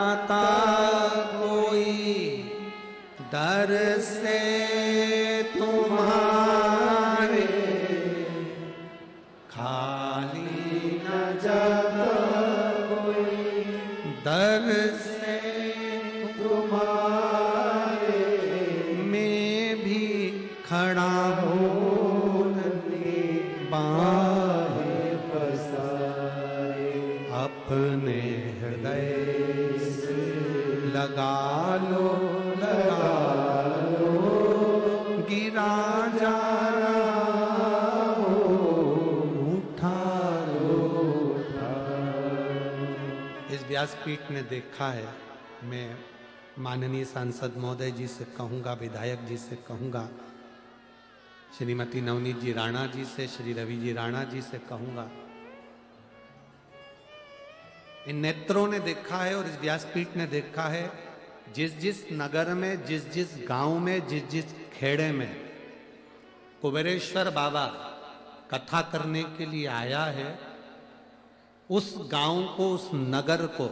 आता कोई दर से तुम्हारे खाली न जाता कोई दर से तुम्हारे मैं भी खड़ा हूँ बाहें पसारे अपने हृदय लगा लो गिरा जा रहा हो उठा लो। इस व्यासपीठ ने देखा है, मैं माननीय सांसद महोदय जी से कहूंगा, विधायक जी से कहूंगा, श्रीमती नवनीत जी राणा जी से, श्री रवि जी राणा जी से कहूंगा, इन नेत्रों ने देखा है और इस व्यासपीठ ने देखा है, जिस जिस नगर में, जिस जिस गांव में, जिस जिस खेड़े में कुबेरेश्वर बाबा कथा करने के लिए आया है, उस गांव को, उस नगर को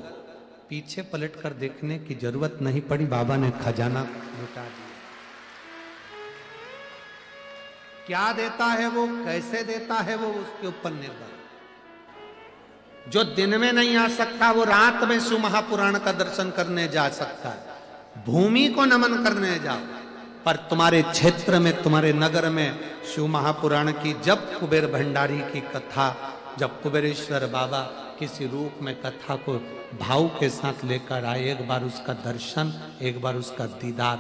पीछे पलटकर देखने की जरूरत नहीं पड़ी। बाबा ने खजाना लुटा दिया। क्या देता है वो, कैसे देता है वो, उसके ऊपर निर्भर। जो दिन में नहीं आ सकता वो रात में शिव महापुराण का दर्शन करने जा सकता है। भूमि को नमन करने जाओ, पर तुम्हारे क्षेत्र में, तुम्हारे नगर में शिव महापुराण की जब कुबेर भंडारी की कथा, जब कुबेरेश्वर बाबा किसी रूप में कथा को भाव के साथ लेकर आए, एक बार उसका दर्शन, एक बार उसका दीदार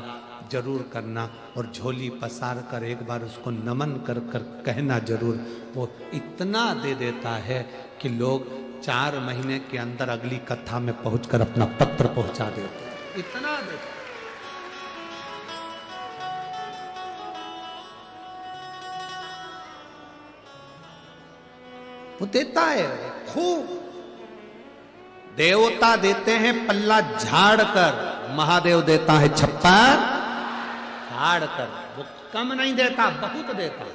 जरूर करना और झोली पसार कर एक बार उसको नमन कर कर कहना जरूर। वो इतना दे देता है कि लोग 4 महीने के अंदर अगली कथा में पहुंचकर अपना पत्र पहुंचा देते हैं। इतना देता। वो देता है खूब। देवता देते हैं पल्ला झाड़ कर, महादेव देता है छप्पर फाड़ कर। वो कम नहीं देता, बहुत देता है।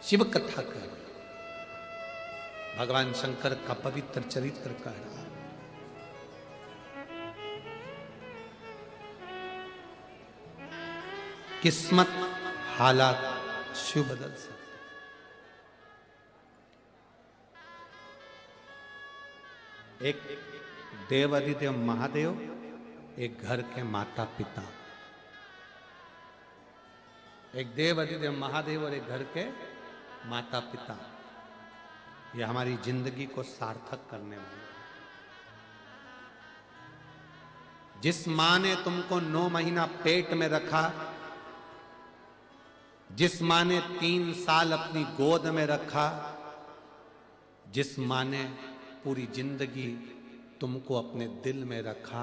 शिव कथा कर, भगवान शंकर का पवित्र चरित्र कह रहा है। किस्मत हालात शिव बदल सकते। एक देवाधिदेव महादेव, एक घर के माता पिता। एक देवाधिदेव महादेव और एक घर के माता पिता, ये हमारी जिंदगी को सार्थक करने वाले। जिस मां ने तुमको 9 महीना पेट में रखा, जिस मां ने 3 साल अपनी गोद में रखा, जिस मां ने पूरी जिंदगी तुमको अपने दिल में रखा,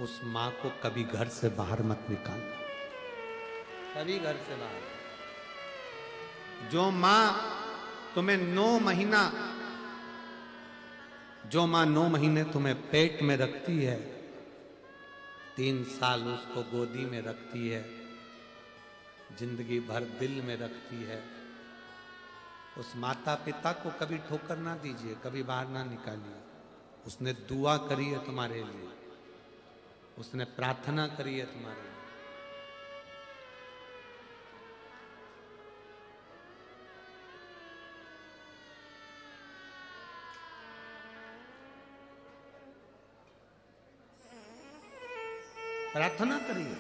उस मां को कभी घर से बाहर मत निकालना, कभी घर से बाहर। जो मां तुम्हें 9 महीना, जो मां 9 महीने तुम्हें पेट में रखती है, 3 साल उसको गोदी में रखती है, जिंदगी भर दिल में रखती है, उस माता पिता को कभी ठोकर ना दीजिए, कभी बाहर ना निकालिए। उसने दुआ करी है तुम्हारे लिए, उसने प्रार्थना करी है तुम्हारे लिए। प्रार्थना करिए।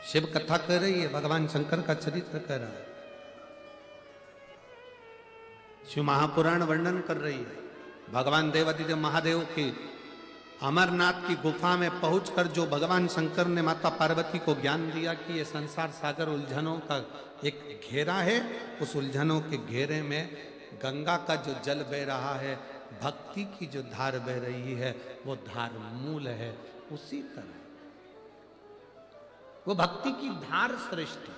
शिव कथा कर रही है, भगवान शंकर का चरित्र कर रहा है, शिव महापुराण वर्णन कर रही है। भगवान देवाधिदेव महादेव की अमरनाथ की गुफा में पहुंचकर जो भगवान शंकर ने माता पार्वती को ज्ञान दिया कि ये संसार सागर उलझनों का एक घेरा है, उस उलझनों के घेरे में गंगा का जो जल बह रहा है, भक्ति की जो धार बह रही है, वो धार मूल है। उसी तरह वो भक्ति की धार श्रेष्ठ है।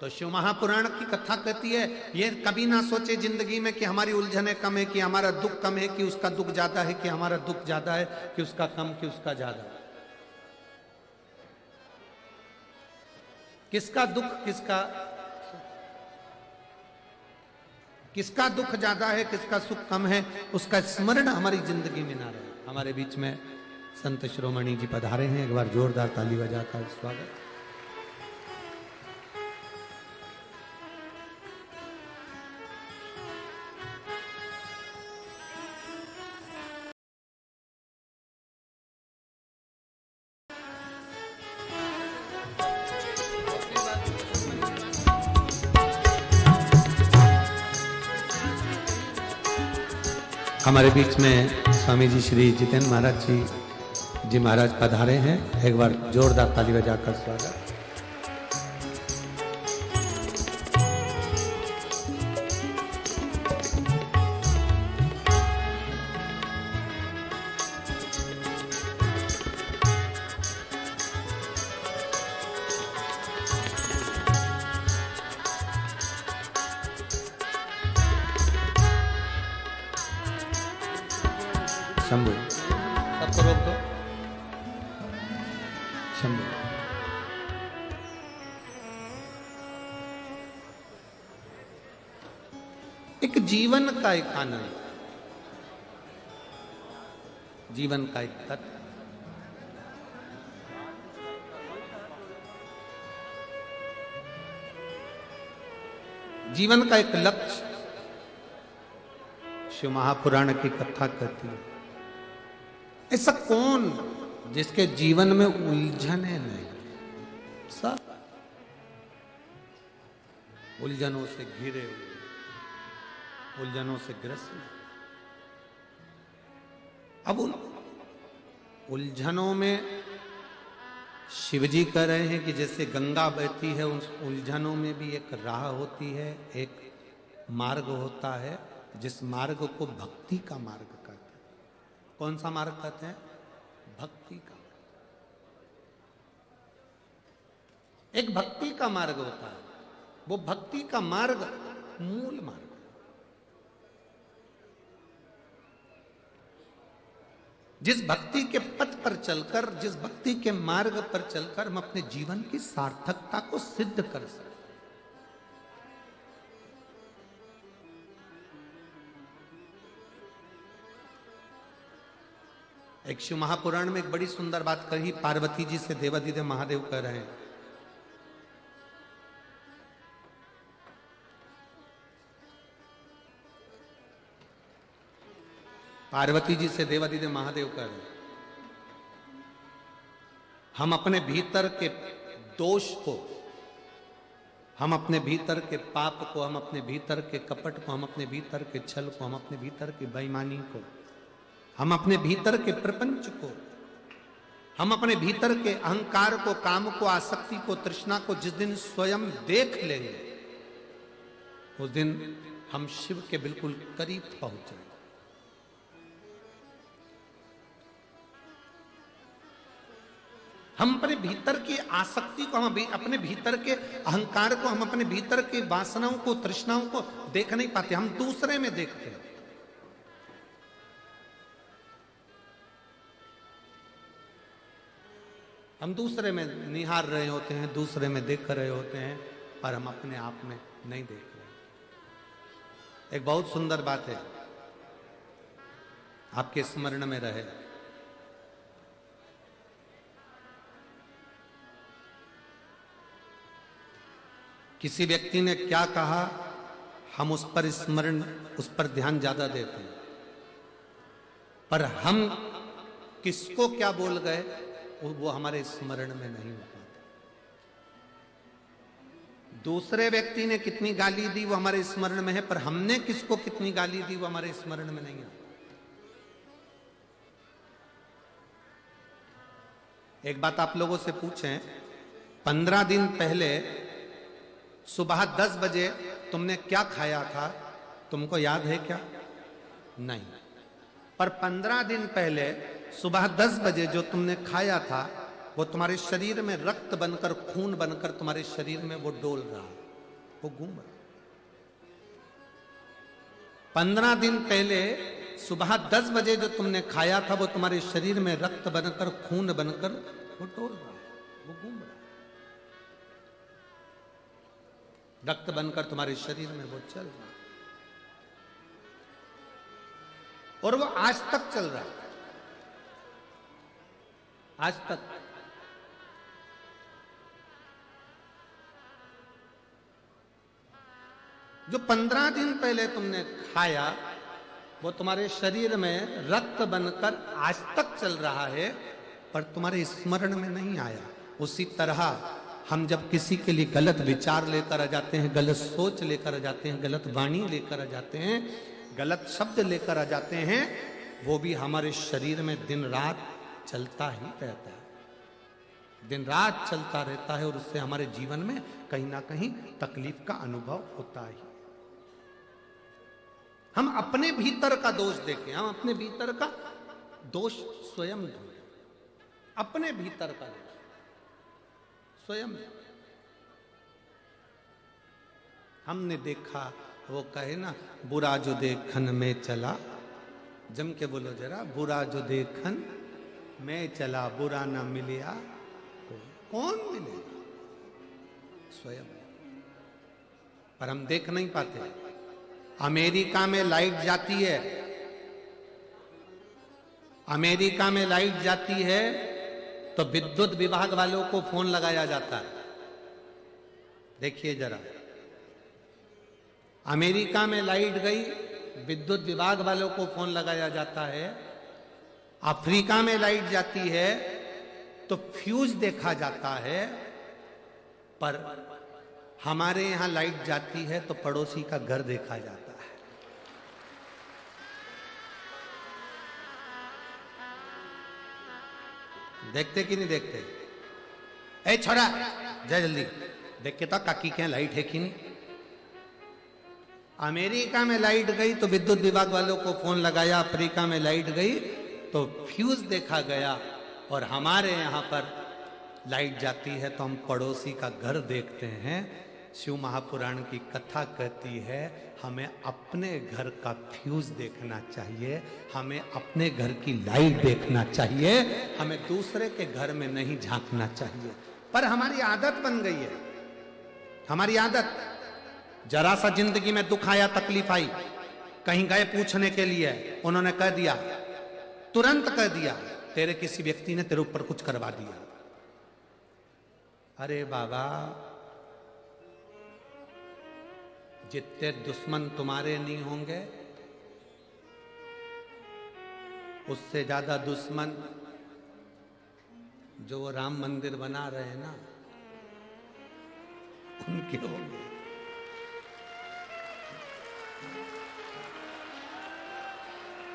तो शिव महापुराण की कथा कहती है, ये कभी ना सोचे जिंदगी में कि हमारी उलझने कम है, कि हमारा दुख कम है, कि उसका दुख ज्यादा है, कि हमारा दुख ज्यादा है, कि उसका कम, कि उसका ज्यादा है। किसका दुख, किसका किसका दुख ज्यादा है, किसका सुख कम है, उसका स्मरण हमारी जिंदगी में ना रहे। हमारे बीच में संत शिरोमणि जी पधारे हैं, एक बार जोरदार ताली बजाकर स्वागत। हमारे बीच में स्वामी जी श्री जितेंद्र महाराज जी महाराज पधारे हैं, एक बार जोरदार ताली बजाकर स्वागत। शंभु सबको रोक दो। शंभु एक जीवन का एक आनंद, जीवन का एक तत्व, जीवन का एक लक्ष्य शिव महापुराण की कथा कहती है। ऐसा कौन जिसके जीवन में उलझने नहीं, सब उलझनों से घिरे हुए, उलझनों से ग्रस्त। अब उन उलझनों में शिवजी कह रहे हैं कि जैसे गंगा बहती है, उन उलझनों में भी एक राह होती है, एक मार्ग होता है, जिस मार्ग को भक्ति का मार्ग कहते हैं। कौन सा मार्ग कहते हैं? भक्ति का। एक भक्ति का मार्ग होता है, वो भक्ति का मार्ग मूल मार्ग। जिस भक्ति के पथ पर चलकर, जिस भक्ति के मार्ग पर चलकर हम अपने जीवन की सार्थकता को सिद्ध कर सकते। एक शिव महापुराण में एक बड़ी सुंदर बात कही, पार्वती जी से देवादिदेव महादेव कह रहे हैं, पार्वती जी से देवादिदेव महादेव कह रहे हैं, हम अपने भीतर के दोष को, हम अपने भीतर के पाप को, हम अपने भीतर के कपट को, हम अपने भीतर के छल को, हम अपने भीतर की बेईमानी को, हम अपने भीतर के प्रपंच को, हम अपने भीतर के अहंकार को, काम को, आसक्ति को, तृष्णा को जिस दिन स्वयं देख लेंगे, उस दिन हम शिव के बिल्कुल करीब पहुंचेंगे। हम अपने भीतर की आसक्ति को, हम अपने भीतर के अहंकार को, हम अपने भीतर के वासनाओं को, तृष्णाओं को देख नहीं पाते, हम दूसरे में देखते हैं। हम दूसरे में निहार रहे होते हैं, दूसरे में देख रहे होते हैं, पर हम अपने आप में नहीं देख रहे। एक बहुत सुंदर बात है, आपके स्मरण में रहे। किसी व्यक्ति ने क्या कहा, हम उस पर स्मरण, उस पर ध्यान ज्यादा देते हैं, पर हम किसको क्या बोल गए वो हमारे स्मरण में नहीं हो पाता। दूसरे व्यक्ति ने कितनी गाली दी वो हमारे स्मरण में है, पर हमने किसको कितनी गाली दी वो हमारे स्मरण में नहीं है। एक बात आप लोगों से पूछें, 15 दिन पहले सुबह 10 बजे तुमने क्या खाया था, तुमको याद है क्या? नहीं। पर 15 दिन पहले सुबह 10 बजे जो तुमने खाया था वो तुम्हारे शरीर में रक्त बनकर, खून बनकर तुम्हारे शरीर में वो डोल रहा, वो घूम रहा। 15 दिन पहले सुबह 10 बजे जो तुमने खाया था वो तुम्हारे शरीर में रक्त बनकर, खून बनकर वो डोल रहा, वो घूम रहा। रक्त बनकर तुम्हारे शरीर में वो चल रहा। और वो आज तक चल रहा है, आज तक। जो 15 दिन पहले तुमने खाया वो तुम्हारे शरीर में रक्त बनकर आज तक चल रहा है, पर तुम्हारे स्मरण में नहीं आया। उसी तरह हम जब किसी के लिए गलत विचार लेकर आ जाते हैं, गलत सोच लेकर आ जाते हैं, गलत वाणी लेकर आ जाते हैं, गलत शब्द लेकर आ जाते हैं, वो भी हमारे शरीर में दिन रात चलता ही रहता है, दिन रात चलता रहता है, और उससे हमारे जीवन में कहीं ना कहीं तकलीफ का अनुभव होता ही। हम अपने भीतर का दोष देखें, हम अपने भीतर का दोष स्वयं ढूंढें, अपने भीतर का दोष स्वयं। हमने देखा, वो कहे ना, बुरा जो देखन में चला, जम के बोलो जरा, बुरा जो देखन में चला, बुरा ना मिलिया कौन मिलेगा, स्वयं। पर हम देख नहीं पाते। अमेरिका में लाइट जाती है, अमेरिका में लाइट जाती है तो विद्युत विभाग वालों को फोन लगाया जाता है। देखिए जरा, अमेरिका में लाइट गई, विद्युत विभाग वालों को फोन लगाया जाता है। अफ्रीका में लाइट जाती है तो फ्यूज देखा जाता है, पर हमारे यहां लाइट जाती है तो पड़ोसी का घर देखा जाता है। देखते कि नहीं देखते? ए छोरा, जा जल्दी देख के तो काकी के लाइट है कि नहीं। अमेरिका में लाइट गई तो विद्युत विभाग वालों को फोन लगाया, अफ्रीका में लाइट गई तो फ्यूज देखा गया, और हमारे यहां पर लाइट जाती है तो हम पड़ोसी का घर देखते हैं। शिव महापुराण की कथा कहती है हमें अपने घर का फ्यूज देखना चाहिए, हमें अपने घर की लाइट देखना चाहिए, हमें दूसरे के घर में नहीं झांकना चाहिए। पर हमारी आदत बन गई है, हमारी आदत। जरा सा जिंदगी में दुख आया, तकलीफ आई, कहीं गए पूछने के लिए, उन्होंने कह दिया, तुरंत कह दिया, तेरे किसी व्यक्ति ने तेरे ऊपर कुछ करवा दिया। अरे बाबा, जितने दुश्मन तुम्हारे नहीं होंगे, उससे ज्यादा दुश्मन जो वो राम मंदिर बना रहे हैं ना, उनके होंगे।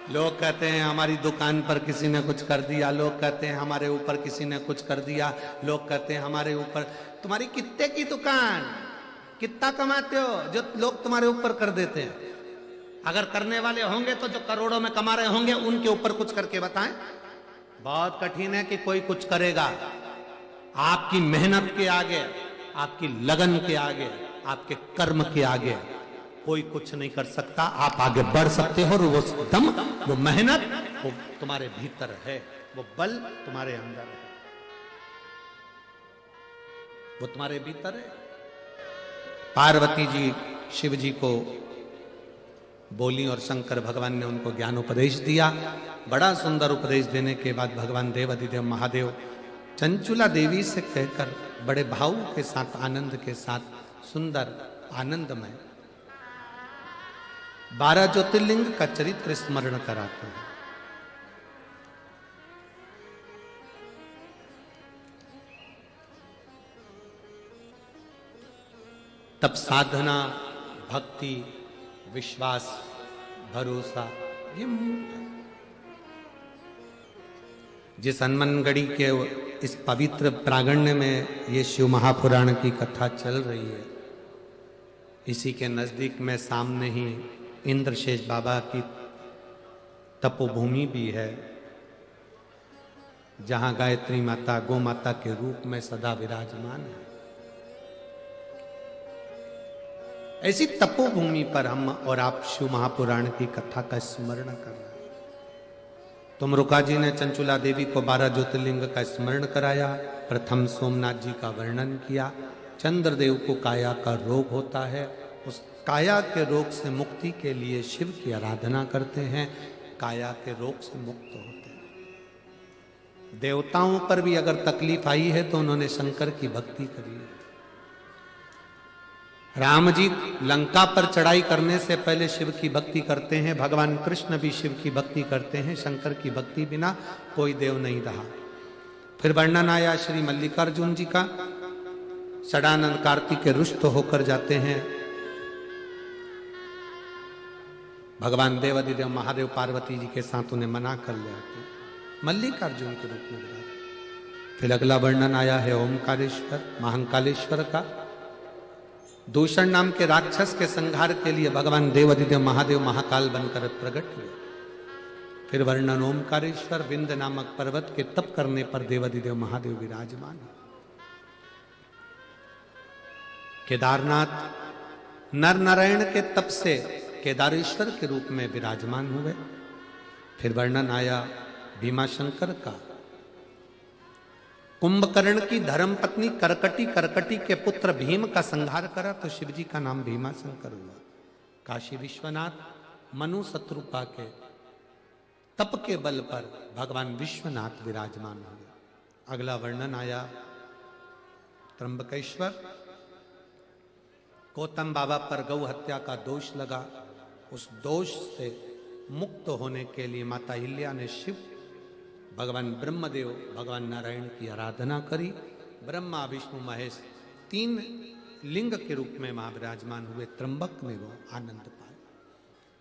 लोग कहते हैं हमारी दुकान पर किसी ने कुछ कर दिया, लोग कहते हैं हमारे ऊपर किसी ने कुछ कर दिया, लोग कहते हैं हमारे ऊपर। तुम्हारी कितने की दुकान, कितना कमाते हो जो लोग तुम्हारे ऊपर कर देते हैं? अगर करने वाले होंगे तो जो करोड़ों में कमा रहे होंगे उनके ऊपर कुछ करके बताएं। बहुत कठिन है कि कोई कुछ करेगा। आपकी मेहनत के आगे, आपकी लगन के आगे, आपके कर्म के आगे कोई कुछ नहीं कर सकता। आप आगे बढ़ सकते हो, और वो दम, वो मेहनत, वो तुम्हारे भीतर है, वो बल तुम्हारे अंदर है, वो तुम्हारे भीतर है। पार्वती जी शिव जी को बोली और शंकर भगवान ने उनको ज्ञान उपदेश दिया। बड़ा सुंदर उपदेश देने के बाद भगवान देव अधिदेव महादेव चंचुला देवी से कहकर बड़े भाव के साथ, आनंद के साथ, सुंदर आनंदमय 12 ज्योतिर्लिंग का चरित्र स्मरण कराते हैं। तब साधना, भक्ति, विश्वास, भरोसा, ये जिस हनुमानगढ़ी के इस पवित्र प्रांगण में ये शिव महापुराण की कथा चल रही है, इसी के नजदीक में सामने ही इंद्रशेष बाबा की तपोभूमि भी है, जहां गायत्री माता गौ माता के रूप में सदा विराजमान है। ऐसी तपोभूमि पर हम और आप शिव महापुराण की कथा का स्मरण कर रहे हैं। तो मरुका जी ने चंचुला देवी को 12 ज्योतिर्लिंग का स्मरण कराया। प्रथम सोमनाथ जी का वर्णन किया। चंद्रदेव को काया का रोग होता है, उस काया के रोग से मुक्ति के लिए शिव की आराधना करते हैं। काया के रोग से मुक्त होते हैं। देवताओं पर भी अगर तकलीफ आई है तो उन्होंने शंकर की भक्ति करी है। राम जी लंका पर चढ़ाई करने से पहले शिव की भक्ति करते हैं, भगवान कृष्ण भी शिव की भक्ति करते हैं। शंकर की भक्ति बिना कोई देव नहीं रहा। फिर वर्णन आया श्री मल्लिकार्जुन जी का, षडानंद कार्तिक के रुष्ट होकर जाते हैं, भगवान देवादिदेव महादेव पार्वती जी के साथ उन्हें मना कर ले आते, मल्लिकार्जुन के रूप में विराज। फिर अगला वर्णन आया है ओमकारेश्वर महाकालेश्वर का। दूषण नाम के राक्षस के संहार के लिए भगवान देवादिदेव महादेव महाकाल बनकर प्रकट हुए। फिर वर्णन ओमकारेश्वर विंध्य नामक पर्वत के तप करने पर देवादिदेव महादेव विराजमान है। केदारनाथ नर नारायण के तप से केदारेश्वर के रूप में विराजमान हुए। फिर वर्णन आया भीमाशंकर का। कुंभकर्ण की धर्मपत्नी करकटी के पुत्र भीम का संहार करा तो शिवजी का नाम भीमाशंकर हुआ। काशी विश्वनाथ मनु शत्रुपा के तप के बल पर भगवान विश्वनाथ विराजमान हुए। अगला वर्णन आया त्र्यंबकेश्वर। गौतम बाबा पर गौ हत्या का दोष लगा, उस दोष से मुक्त होने के लिए माता अहिल्या ने शिव भगवान ब्रह्मदेव भगवान नारायण की आराधना करी। ब्रह्मा विष्णु महेश 3 लिंग के रूप में महाविराजमान हुए। त्र्यंबक में वो आनंद पाए।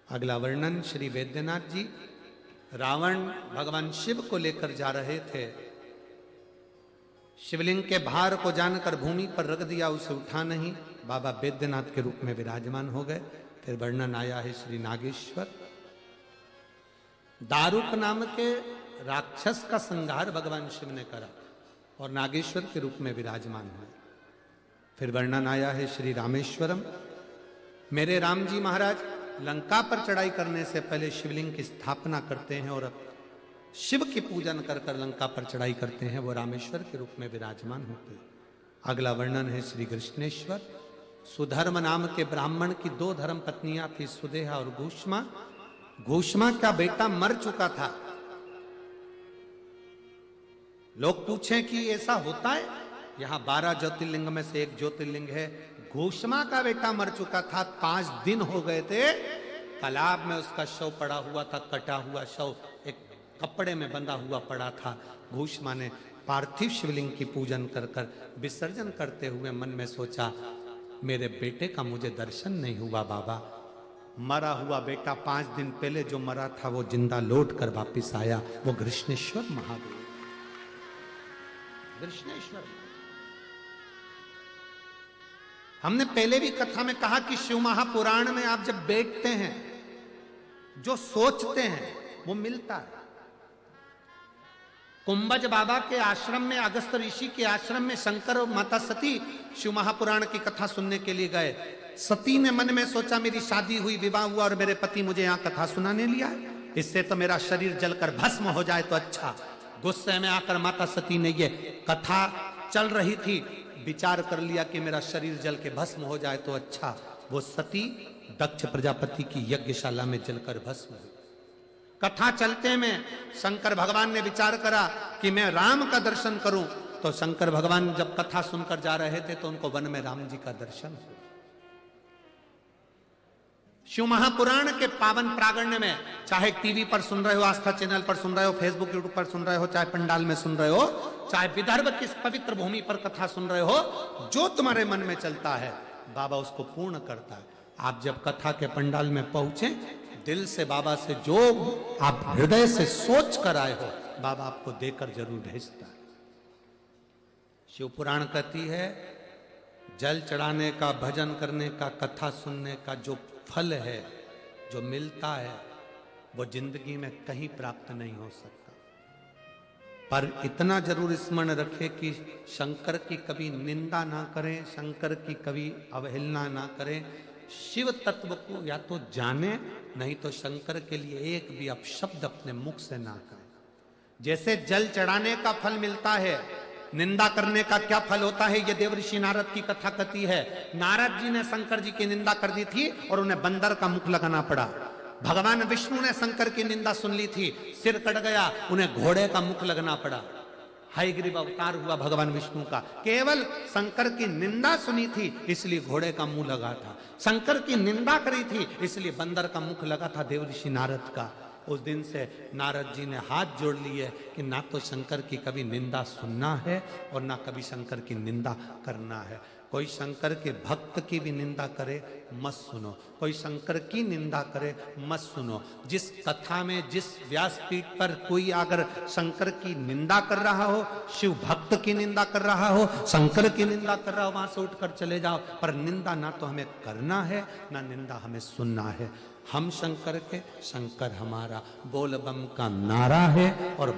अगला वर्णन श्री वैद्यनाथ जी। रावण भगवान शिव को लेकर जा रहे थे, शिवलिंग के भार को जानकर भूमि पर रख दिया, उसे उठा नहीं, बाबा वैद्यनाथ के रूप में विराजमान हो गए। फिर वर्णन आया है श्री नागेश्वर। दारुक नाम के राक्षस का संहार भगवान शिव ने करा और नागेश्वर के रूप में विराजमान हुए। फिर वर्णन आया है श्री रामेश्वरम। मेरे राम जी महाराज लंका पर चढ़ाई करने से पहले शिवलिंग की स्थापना करते हैं और शिव की पूजन कर कर लंका पर चढ़ाई करते हैं, वो रामेश्वर के रूप में विराजमान होते हैं। अगला वर्णन है श्री कृष्णेश्वर। सुधर्म नाम के ब्राह्मण की 2 धर्म पत्नियां थी, सुदेहा और घूष्मा। घूष्मा का बेटा मर चुका था। लोग पूछें कि ऐसा होता है? यहां 12 ज्योतिर्लिंग में से एक ज्योतिर्लिंग है। घूष्मा का बेटा मर चुका था, 5 दिन हो गए थे, तालाब में उसका शव पड़ा हुआ था, कटा हुआ शव एक कपड़े में बंधा हुआ पड़ा था। घूष्मा ने पार्थिव शिवलिंग की पूजन कर कर विसर्जन करते हुए मन में सोचा, मेरे बेटे का मुझे दर्शन नहीं हुआ बाबा। मरा हुआ बेटा 5 दिन पहले जो मरा था वो जिंदा लौट कर वापिस आया, वो कृष्णेश्वर महादेव। कृष्णेश्वर हमने पहले भी कथा में कहा कि शिव महापुराण में आप जब बैठते हैं, जो सोचते हैं वो मिलता है। कुंभज बाबा के आश्रम में, अगस्त ऋषि के आश्रम में शंकर और माता सती शिव महापुराण की कथा सुनने के लिए गए। सती ने मन में सोचा, मेरी शादी हुई, विवाह हुआ और मेरे पति मुझे यहाँ कथा सुनाने लिया है, इससे तो मेरा शरीर जलकर भस्म हो जाए तो अच्छा। गुस्से में आकर माता सती ने, ये कथा चल रही थी, विचार कर लिया कि मेरा शरीर जल के भस्म हो जाए तो अच्छा। वो सती दक्ष प्रजापति की यज्ञशाला में जलकर भस्म हुई। कथा चलते में शंकर भगवान ने विचार करा कि मैं राम का दर्शन करूं, तो शंकर भगवान जब कथा सुनकर जा रहे थे तो उनको वन में राम जी का दर्शन हुआ। शिव महापुराण के पावन प्रांगण में, चाहे टीवी पर सुन रहे हो, आस्था चैनल पर सुन रहे हो, फेसबुक यूट्यूब पर सुन रहे हो, चाहे पंडाल में सुन रहे हो, चाहे विदर्भ की पवित्र भूमि पर कथा सुन रहे हो, जो तुम्हारे मन में चलता है बाबा उसको पूर्ण करता है। आप जब कथा के पंडाल में पहुंचे, दिल से बाबा से जो आप हृदय से सोच कर आए हो, बाबा आपको देकर जरूर भेजता है। शिव पुराण कहती है, जल चढ़ाने का, भजन करने का, कथा सुनने का जो फल है, जो मिलता है, वो जिंदगी में कहीं प्राप्त नहीं हो सकता। पर इतना जरूर स्मरण रखें कि शंकर की कभी निंदा ना करें, शंकर की कभी अवहेलना ना करें। शिव तत्व को या तो जाने, नहीं तो शंकर के लिए एक भी अपशब्द अपने मुख से ना करें। जैसे जल चढ़ाने का फल मिलता है, निंदा करने का क्या फल होता है, ये देवऋषि नारद की कथा कहती है। नारद जी ने शंकर जी की निंदा कर दी थी और उन्हें बंदर का मुख लगाना पड़ा। भगवान विष्णु ने शंकर की निंदा सुन ली थी, सिर कट गया, उन्हें घोड़े का मुख लगना पड़ा। हयग्रीव अवतार हुआ भगवान विष्णु का, केवल शंकर की निंदा सुनी थी इसलिए घोड़े का मुंह लगा था, शंकर की निंदा करी थी इसलिए बंदर का मुख लगा था देवऋषि नारद का। उस दिन से नारद जी ने हाथ जोड़ लिए कि ना तो शंकर की कभी निंदा सुनना है और ना कभी शंकर की निंदा करना है। कोई शंकर के भक्त की भी निंदा करे मत सुनो, कोई शंकर की निंदा करे मत सुनो। जिस कथा में, जिस व्यासपीठ पर कोई अगर शंकर की निंदा कर रहा हो, शिव भक्त की निंदा कर रहा हो, शंकर की निंदा कर रहा हो, वहां से उठकर चले जाओ। पर निंदा ना तो हमें करना है ना निंदा हमें सुनना है। हम शंकर के, शंकर हमारा, बोल बम का नारा है और